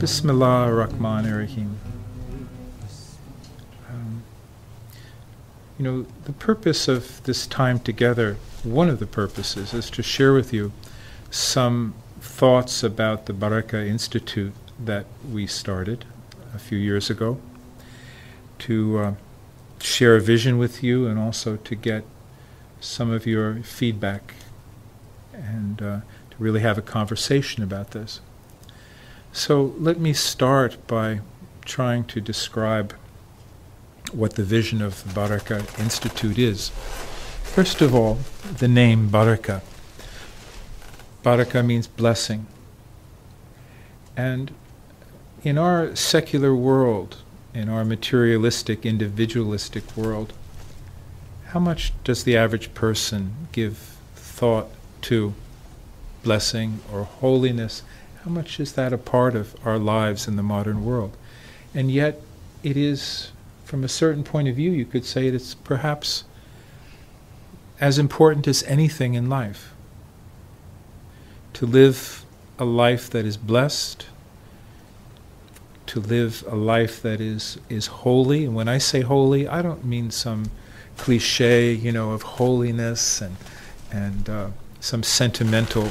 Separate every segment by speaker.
Speaker 1: Bismillah ar-Rahman ar-Rahim. The purpose of this time together, one of the purposes, is to share with you some thoughts about the Baraka Institute that we started a few years ago, to share a vision with you and also to get some of your feedback and to really have a conversation about this. So let me start by trying to describe what the vision of the Baraka Institute is. First of all, the name Baraka. Baraka means blessing. And in our secular world, in our materialistic, individualistic world, how much does the average person give thought to blessing or holiness? How much is that a part of our lives in the modern world? And yet it is, from a certain point of view, you could say it's perhaps as important as anything in life. To live a life that is blessed, to live a life that is holy. And when I say holy, I don't mean some cliche, of holiness and some sentimental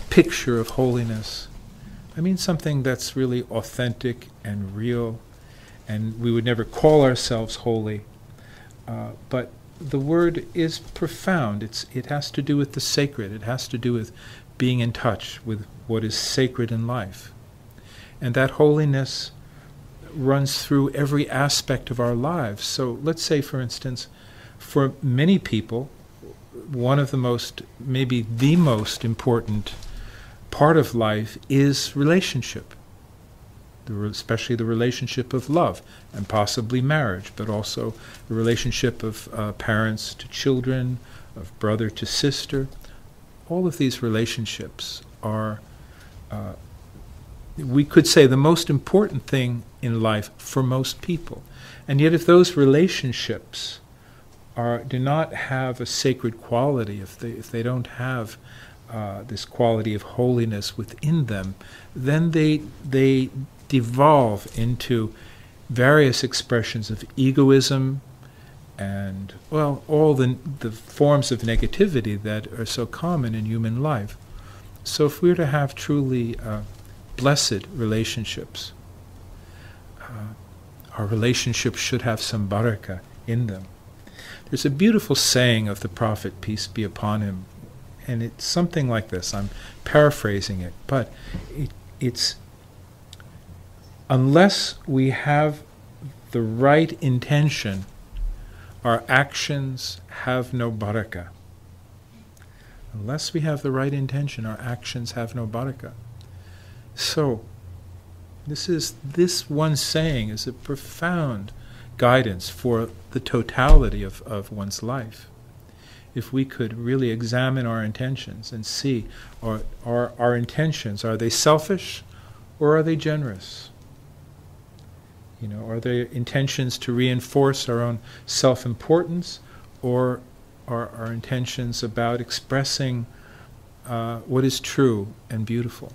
Speaker 1: picture of holiness. I mean something that's really authentic and real, and we would never call ourselves holy, but the word is profound. It has to do with the sacred. It has to do with being in touch with what is sacred in life. And that holiness runs through every aspect of our lives. So let's say, for instance, for many people, one of the most, maybe the most important part of life is relationship, especially the relationship of love and possibly marriage, but also the relationship of parents to children, of brother to sister. All of these relationships are, we could say, the most important thing in life for most people. And yet if those relationships do not have a sacred quality, if they don't have this quality of holiness within them, then they devolve into various expressions of egoism and, well, all the forms of negativity that are so common in human life. So if we're to have truly blessed relationships, our relationships should have some barakah in them. There's a beautiful saying of the Prophet, peace be upon him, and it's something like this. I'm paraphrasing it, but it's unless we have the right intention, our actions have no barakah. Unless we have the right intention, our actions have no barakah. So, this one saying is a profound guidance for the totality of one's life. If we could really examine our intentions and see, are our intentions, are they selfish or are they generous? Are they intentions to reinforce our own self-importance, or are our intentions about expressing what is true and beautiful?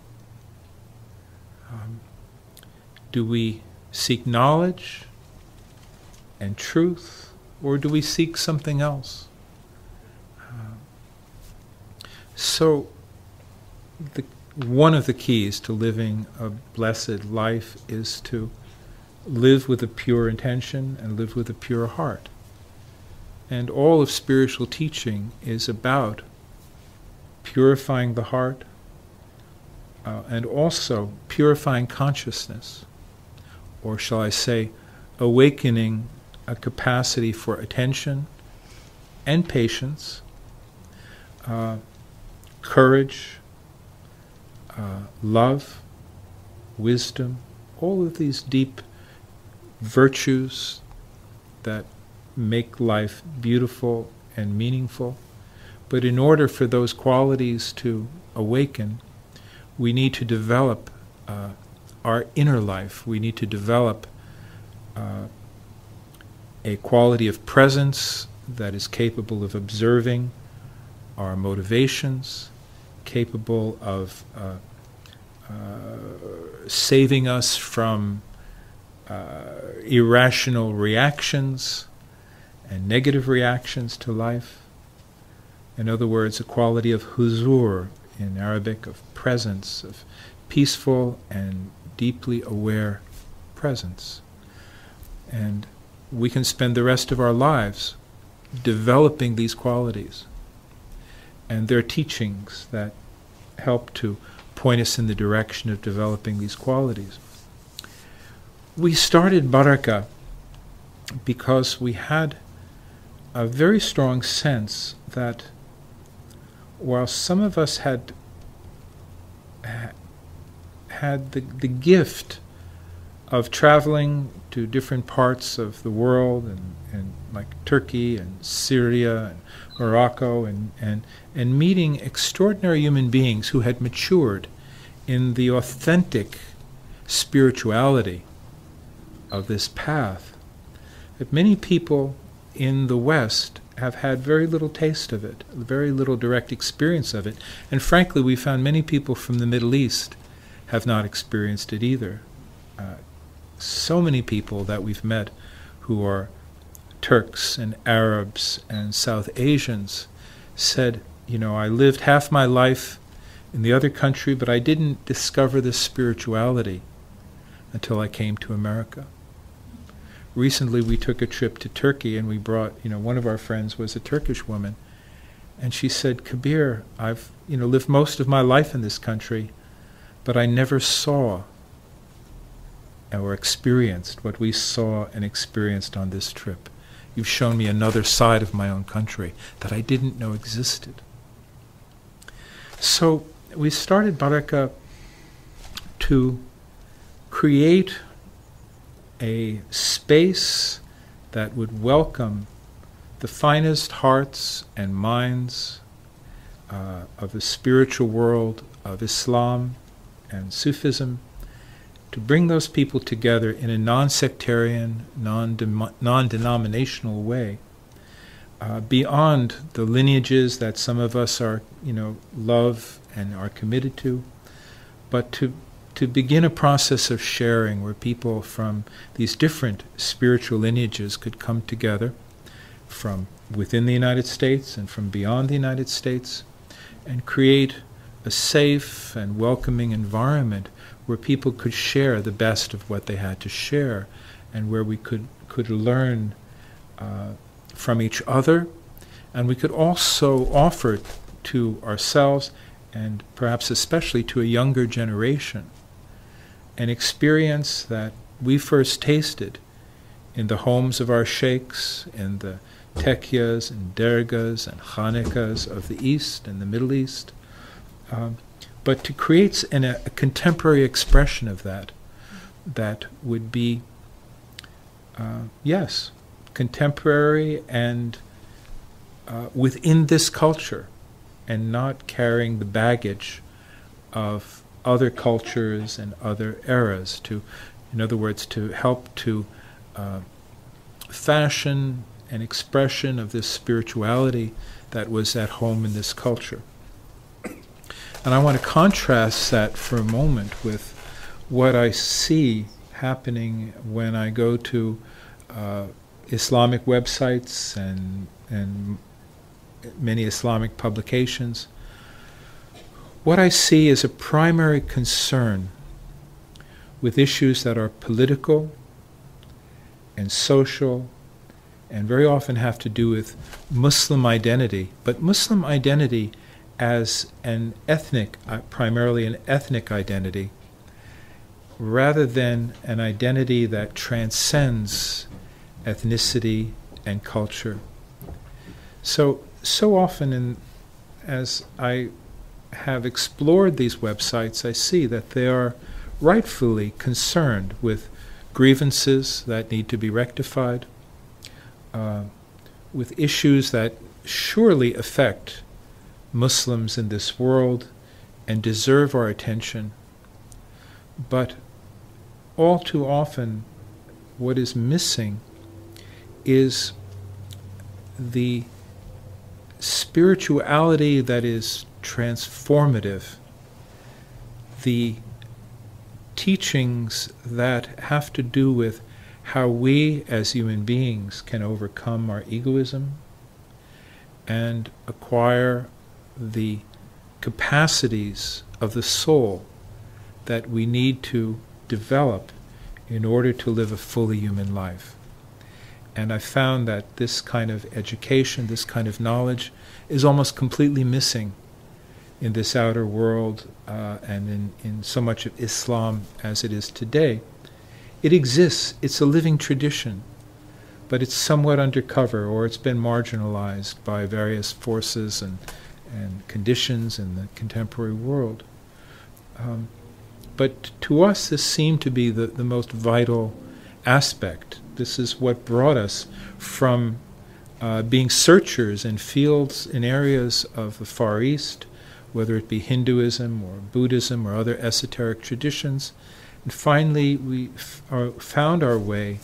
Speaker 1: Do we seek knowledge and truth, or do we seek something else? So one of the keys to living a blessed life is to live with a pure intention and live with a pure heart. And all of spiritual teaching is about purifying the heart and also purifying consciousness, or shall I say, awakening a capacity for attention and patience, courage, love, wisdom, all of these deep virtues that make life beautiful and meaningful. But in order for those qualities to awaken, we need to develop our inner life. We need to develop a quality of presence that is capable of observing our motivations, capable of saving us from irrational reactions and negative reactions to life. In other words, a quality of huzur in Arabic, of presence, of peaceful and deeply aware presence. And we can spend the rest of our lives developing these qualities. And there are teachings that help to point us in the direction of developing these qualities. We started Baraka because we had a very strong sense that while some of us had the gift of traveling to different parts of the world, and like Turkey and Syria and Morocco, and meeting extraordinary human beings who had matured in the authentic spirituality of this path, that many people in the West have had very little taste of it, very little direct experience of it. And frankly, we found many people from the Middle East have not experienced it either. So many people that we've met who are Turks and Arabs and South Asians said, you know, I lived half my life in the other country, but I didn't discover this spirituality until I came to America. Recently we took a trip to Turkey, and we brought, one of our friends was a Turkish woman, and she said, Kabir, I've lived most of my life in this country, but I never saw or experienced what we saw and experienced on this trip. You've shown me another side of my own country that I didn't know existed. So we started Baraka to create a space that would welcome the finest hearts and minds of the spiritual world of Islam and Sufism, to bring those people together in a non-sectarian, non-denominational way, beyond the lineages that some of us are, love and are committed to, but to begin a process of sharing where people from these different spiritual lineages could come together from within the United States and from beyond the United States, and create a safe and welcoming environment where people could share the best of what they had to share, and where we could learn from each other, and we could also offer to ourselves, and perhaps especially to a younger generation, an experience that we first tasted in the homes of our sheikhs, in the tekyas and dergahs and khanekahs of the East and the Middle East, but to create a contemporary expression of that would be, yes, contemporary and within this culture, and not carrying the baggage of other cultures and other eras, in other words, to help to fashion an expression of this spirituality that was at home in this culture. And I want to contrast that for a moment with what I see happening when I go to Islamic websites and many Islamic publications. What I see is a primary concern with issues that are political and social, and very often have to do with Muslim identity, but Muslim identity as an ethnic, primarily an ethnic identity, rather than an identity that transcends ethnicity and culture. So often, as I have explored these websites, I see that they are rightfully concerned with grievances that need to be rectified, with issues that surely affect Muslims in this world and deserve our attention. But all too often, what is missing is the spirituality that is transformative, the teachings that have to do with how we as human beings can overcome our egoism and acquire the capacities of the soul that we need to develop in order to live a fully human life. And I found that this kind of education, this kind of knowledge, is almost completely missing in this outer world and in so much of Islam as it is today. It exists, it's a living tradition, but it's somewhat undercover, or it's been marginalized by various forces and conditions in the contemporary world. But to us, this seemed to be the most vital aspect. This is what brought us from being searchers in fields, in areas of the Far East, whether it be Hinduism or Buddhism or other esoteric traditions. And finally, we found our way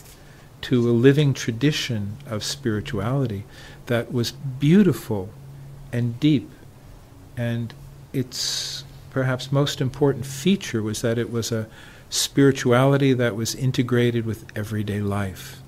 Speaker 1: to a living tradition of spirituality that was beautiful and deep. And its perhaps most important feature was that it was a spirituality that was integrated with everyday life.